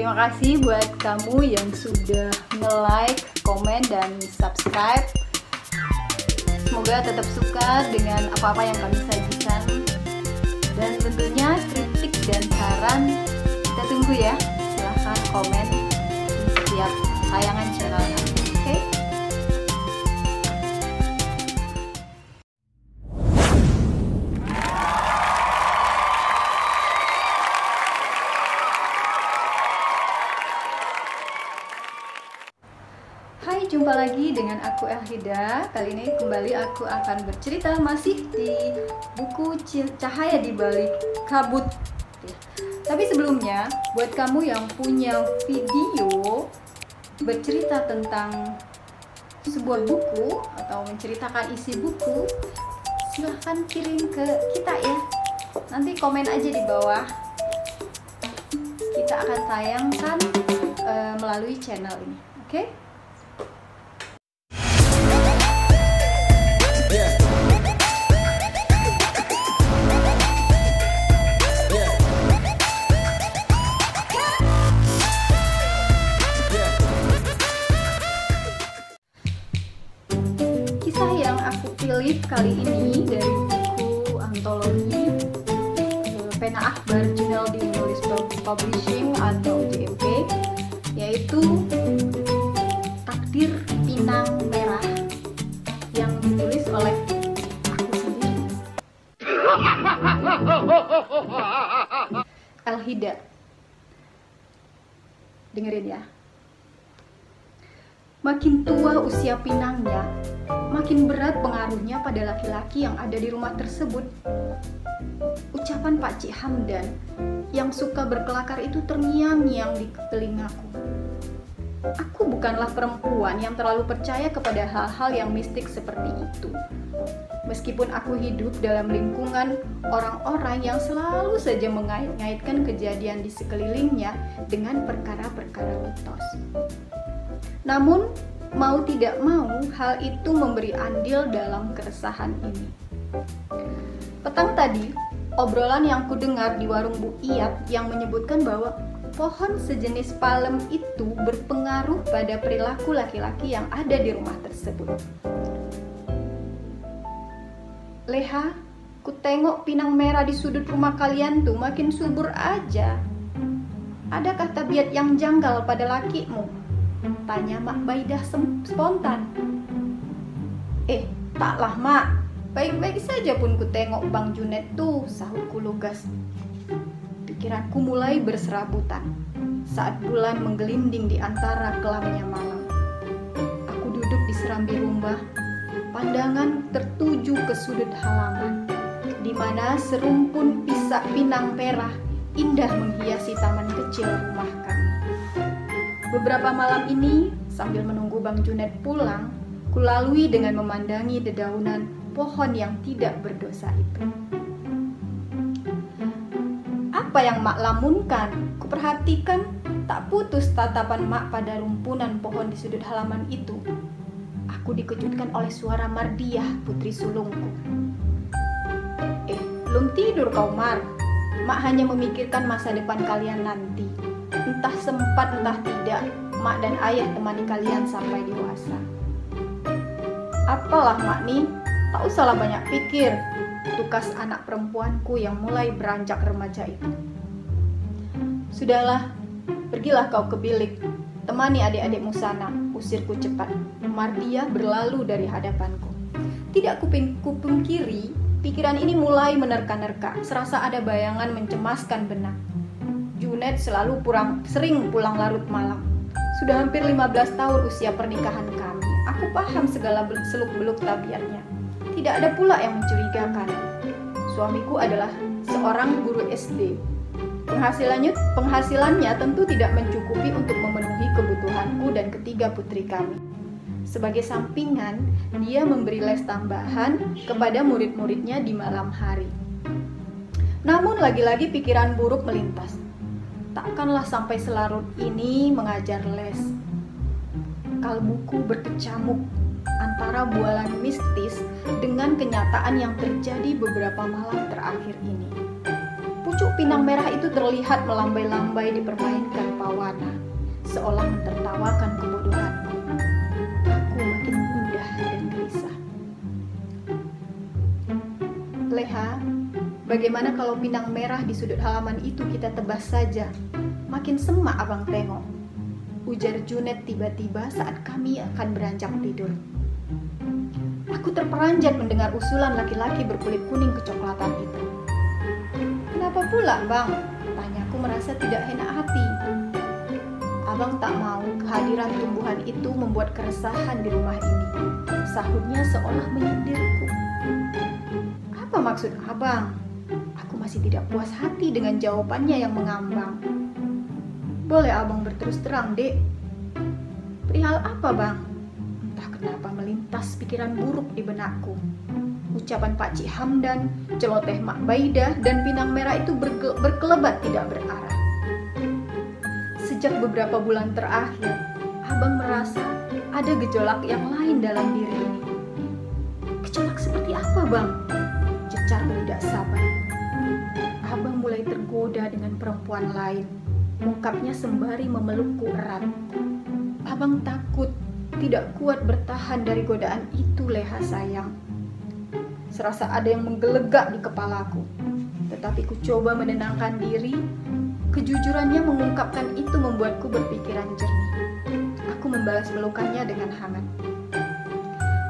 Terima kasih buat kamu yang sudah nge-like, komen, dan subscribe. Semoga tetap suka dengan apa-apa yang kami sajikan. Dan tentunya kritik dan saran kita tunggu ya. Silahkan komen di setiap tayangan channel kami. Oke? Hai, jumpa lagi dengan aku Elhida. Kali ini kembali aku akan bercerita masih di buku Cahaya di Balik Kabut. Tapi sebelumnya, buat kamu yang punya video bercerita tentang sebuah buku atau menceritakan isi buku, silahkan kirim ke kita ya. Nanti komen aja di bawah. Kita akan tayangkan melalui channel ini. Oke? Kisah yang aku pilih kali ini dari buku antologi Pena Akbar Juneldi Nulis Publishing atau JMP, yaitu Takdir Pinang Merah yang ditulis oleh aku sendiri, Elhida. Dengerin ya. Makin tua usia pinangnya, makin berat pengaruhnya pada laki-laki yang ada di rumah tersebut. Ucapan Pak Cik Hamdan yang suka berkelakar itu terngiang-ngiang di telingaku. Aku bukanlah perempuan yang terlalu percaya kepada hal-hal yang mistik seperti itu. Meskipun aku hidup dalam lingkungan orang-orang yang selalu saja mengait-ngaitkan kejadian di sekelilingnya dengan perkara-perkara mitos. Namun, mau tidak mau, hal itu memberi andil dalam keresahan ini. Petang tadi, obrolan yang kudengar di warung Bu Iyat yang menyebutkan bahwa pohon sejenis palem itu berpengaruh pada perilaku laki-laki yang ada di rumah tersebut. Leha, ku tengok pinang merah di sudut rumah kalian tuh makin subur aja. Adakah tabiat yang janggal pada lakimu? Tanya Mak Baidah spontan. Taklah Mak, baik-baik saja pun ku tengok Bang Junet tuh, sahutku lugas. Pikiranku mulai berserabutan saat bulan menggelinding di antara kelamnya malam. Aku duduk di serambi rumah, pandangan tertuju ke sudut halaman, di mana serumpun pisak pinang merah indah menghiasi taman kecil rumah kami. Beberapa malam ini, sambil menunggu Bang Junet pulang, kulalui dengan memandangi dedaunan pohon yang tidak berdosa itu. Apa yang Mak lamunkan? Kuperhatikan tak putus tatapan Mak pada rumpunan pohon di sudut halaman itu. Aku dikejutkan oleh suara Mardiah, putri sulungku. Belum tidur kau, Mar. Mak hanya memikirkan masa depan kalian nanti. Entah sempat entah tidak, Mak dan Ayah temani kalian sampai dewasa. Apalah Mak nih, tak usahlah banyak pikir, tukas anak perempuanku yang mulai beranjak remaja itu. Sudahlah, pergilah kau ke bilik, temani adik-adikmu sana, usirku cepat. Mardiah berlalu dari hadapanku. Tidak kupungkiri, pikiran ini mulai menerka-nerka, serasa ada bayangan mencemaskan benak. Junet selalu sering pulang larut malam. Sudah hampir 15 tahun usia pernikahan kami. Aku paham segala seluk-beluk tabiatnya. Tidak ada pula yang mencurigakan. Suamiku adalah seorang guru SD. Penghasilannya tentu tidak mencukupi untuk memenuhi kebutuhanku dan ketiga putri kami. Sebagai sampingan, dia memberi les tambahan kepada murid-muridnya di malam hari. Namun lagi-lagi pikiran buruk melintas. Takkanlah sampai selarut ini mengajar les. Kalbuku berkecamuk antara bualan mistis dengan kenyataan yang terjadi beberapa malam terakhir ini. Pucuk pinang merah itu terlihat melambai-lambai dipermainkan beberapa warna, seolah mentertawakan kebodohanku. Aku makin gundah dan gelisah. Leha, bagaimana kalau pinang merah di sudut halaman itu kita tebas saja? Makin semak abang tengok, ujar Junet tiba-tiba saat kami akan beranjak tidur. Aku terperanjat mendengar usulan laki-laki berkulit kuning kecoklatan itu. Kenapa pula, Bang? Tanyaku merasa tidak enak hati. Abang tak mau kehadiran tumbuhan itu membuat keresahan di rumah ini, sahutnya seolah menyindirku. Apa maksud abang? Aku masih tidak puas hati dengan jawabannya yang mengambang. Boleh abang berterus terang, Dek? Perihal apa, Bang? Entah kenapa melintas pikiran buruk di benakku. Ucapan Pak Cik Hamdan, celoteh Mak Baidah, dan pinang merah itu berkelebat tidak berarah. Sejak beberapa bulan terakhir, abang merasa ada gejolak yang lain dalam diri ini. Gejolak seperti apa, Bang? Cecarku tidak sabar. Abang mulai tergoda dengan perempuan lain, ungkapnya sembari memelukku erat. Abang takut, tidak kuat bertahan dari godaan itu, Leha sayang. Serasa ada yang menggelegak di kepalaku, tetapi ku coba menenangkan diri. Kejujurannya mengungkapkan itu membuatku berpikiran jernih. Aku membalas pelukannya dengan hangat.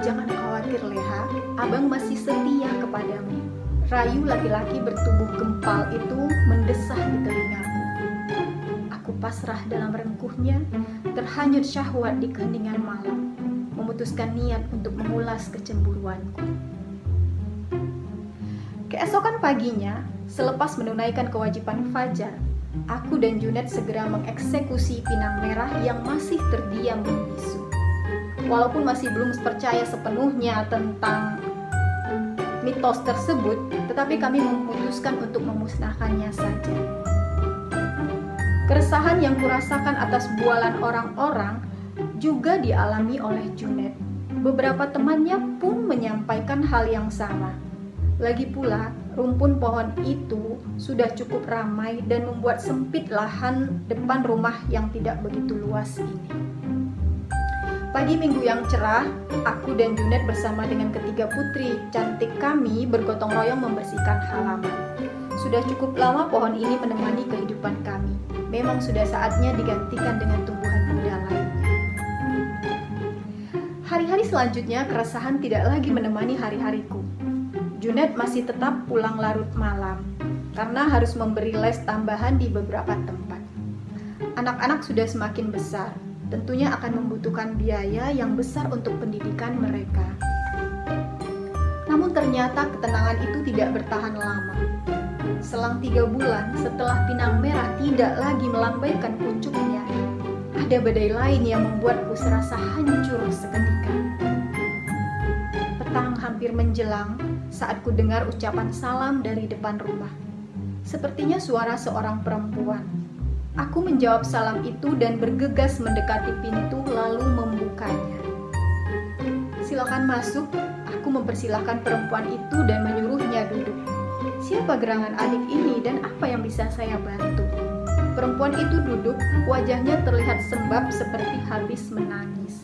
Jangan khawatir, Leha, abang masih setia kepadamu. Rayu laki-laki bertubuh gempal itu mendesah di telingaku. Aku pasrah dalam rengkuhnya, terhanyut syahwat di keheningan malam, memutuskan niat untuk mengulas kecemburuanku. Keesokan paginya, selepas menunaikan kewajiban fajar, aku dan Junet segera mengeksekusi pinang merah yang masih terdiam membisu. Walaupun masih belum percaya sepenuhnya tentang mitos tersebut, tetapi kami memutuskan untuk memusnahkannya saja. Keresahan yang kurasakan atas bualan orang-orang juga dialami oleh Junet. Beberapa temannya pun menyampaikan hal yang sama. Lagi pula, rumpun pohon itu sudah cukup ramai dan membuat sempit lahan depan rumah yang tidak begitu luas ini. Pagi minggu yang cerah, aku dan Junet bersama dengan ketiga putri cantik kami bergotong royong membersihkan halaman. Sudah cukup lama pohon ini menemani kehidupan kami. Memang sudah saatnya digantikan dengan tumbuhan muda lainnya. Hari-hari selanjutnya keresahan tidak lagi menemani hari-hariku. Junet masih tetap pulang larut malam karena harus memberi les tambahan di beberapa tempat. Anak-anak sudah semakin besar, tentunya akan membutuhkan biaya yang besar untuk pendidikan mereka. Namun ternyata ketenangan itu tidak bertahan lama. Selang 3 bulan setelah pinang merah tidak lagi melambaikan pucuknya, ada badai lain yang membuatku serasa hancur seketika. Petang hampir menjelang saat ku dengar ucapan salam dari depan rumah. Sepertinya suara seorang perempuan. Aku menjawab salam itu dan bergegas mendekati pintu lalu membukanya. Silakan masuk, aku mempersilahkan perempuan itu dan menyuruhnya duduk. Siapa gerangan adik ini dan apa yang bisa saya bantu? Perempuan itu duduk, wajahnya terlihat sembab seperti habis menangis.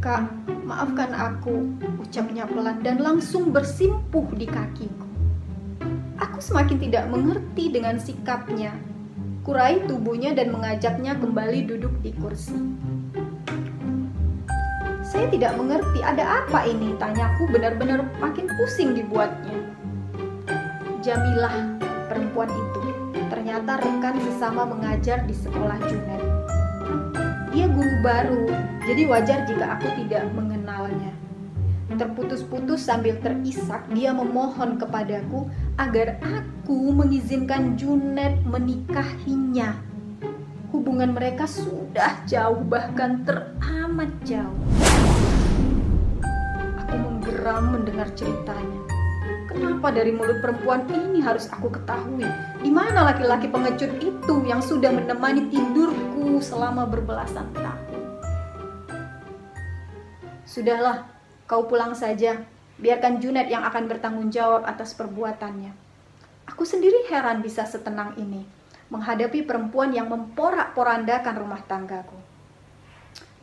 Kak, maafkan aku, ucapnya pelan dan langsung bersimpuh di kakiku. Aku semakin tidak mengerti dengan sikapnya. Kurai tubuhnya dan mengajaknya kembali duduk di kursi. Saya tidak mengerti, ada apa ini? Tanyaku benar-benar makin pusing dibuatnya. Jamilah, perempuan itu. Ternyata rekan sesama mengajar di sekolah Junet. Dia guru baru, jadi wajar jika aku tidak mengenalnya. Terputus-putus sambil terisak, dia memohon kepadaku agar aku mengizinkan Junet menikahinya. Hubungan mereka sudah jauh, bahkan teramat jauh. Aku menggeram mendengar ceritanya. Kenapa dari mulut perempuan ini harus aku ketahui? Di mana laki-laki pengecut itu yang sudah menemani tidurku selama berbelasan tahun? Sudahlah, kau pulang saja. Biarkan Junet yang akan bertanggung jawab atas perbuatannya. Aku sendiri heran bisa setenang ini. menghadapi perempuan yang memporak-porandakan rumah tanggaku.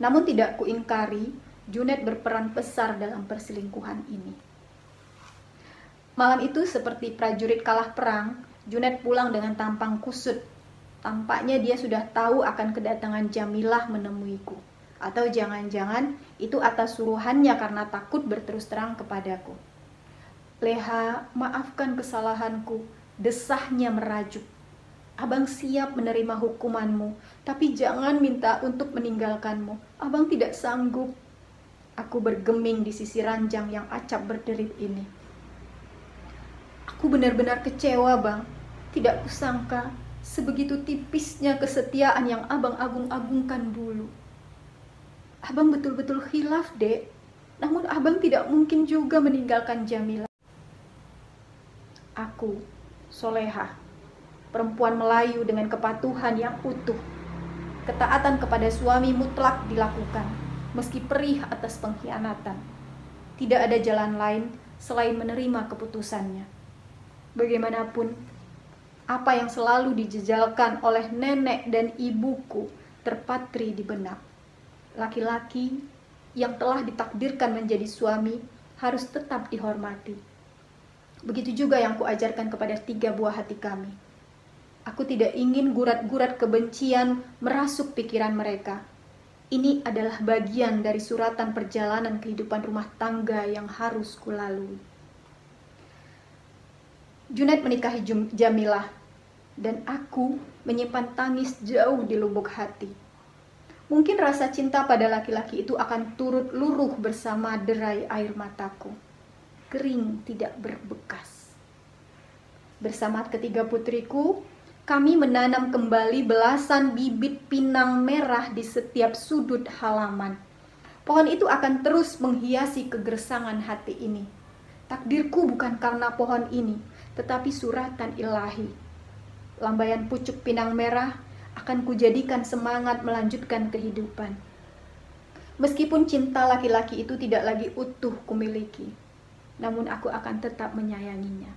Namun tidak kuingkari, Junet berperan besar dalam perselingkuhan ini. Malam itu seperti prajurit kalah perang, Junet pulang dengan tampang kusut. Tampaknya dia sudah tahu akan kedatangan Jamilah menemuiku. Atau jangan-jangan itu atas suruhannya karena takut berterus terang kepadaku. "Leha, maafkan kesalahanku," desahnya merajuk. "Abang siap menerima hukumanmu, tapi jangan minta untuk meninggalkanmu. Abang tidak sanggup." Aku bergeming di sisi ranjang yang acap berderit ini. "Aku benar-benar kecewa, Bang. Tidak kusangka sebegitu tipisnya kesetiaan yang Abang agung-agungkan dulu. Abang betul-betul khilaf, Dek. Namun Abang tidak mungkin juga meninggalkan Jamila." Aku, Soleha, perempuan Melayu dengan kepatuhan yang utuh. Ketaatan kepada suami mutlak dilakukan, meski perih atas pengkhianatan. Tidak ada jalan lain selain menerima keputusannya. Bagaimanapun, apa yang selalu dijejalkan oleh nenek dan ibuku terpatri di benak. Laki-laki yang telah ditakdirkan menjadi suami harus tetap dihormati. Begitu juga yang kuajarkan kepada 3 buah hati kami. Aku tidak ingin gurat-gurat kebencian merasuk pikiran mereka. Ini adalah bagian dari suratan perjalanan kehidupan rumah tangga yang harus kulalui. Junet menikahi Jamilah, dan aku menyimpan tangis jauh di lubuk hati. Mungkin rasa cinta pada laki-laki itu akan turut luruh bersama derai air mataku. Kering tidak berbekas. Bersama ketiga putriku, kami menanam kembali belasan bibit pinang merah di setiap sudut halaman. Pohon itu akan terus menghiasi kegersangan hati ini. Takdirku bukan karena pohon ini, tetapi suratan ilahi. Lambaian pucuk pinang merah akan kujadikan semangat melanjutkan kehidupan. Meskipun cinta laki-laki itu tidak lagi utuh kumiliki, namun aku akan tetap menyayanginya.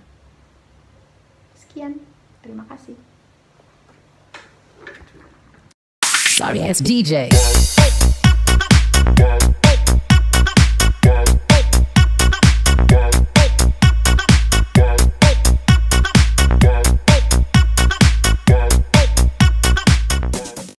Sekian, terima kasih. Sorry, it's DJ.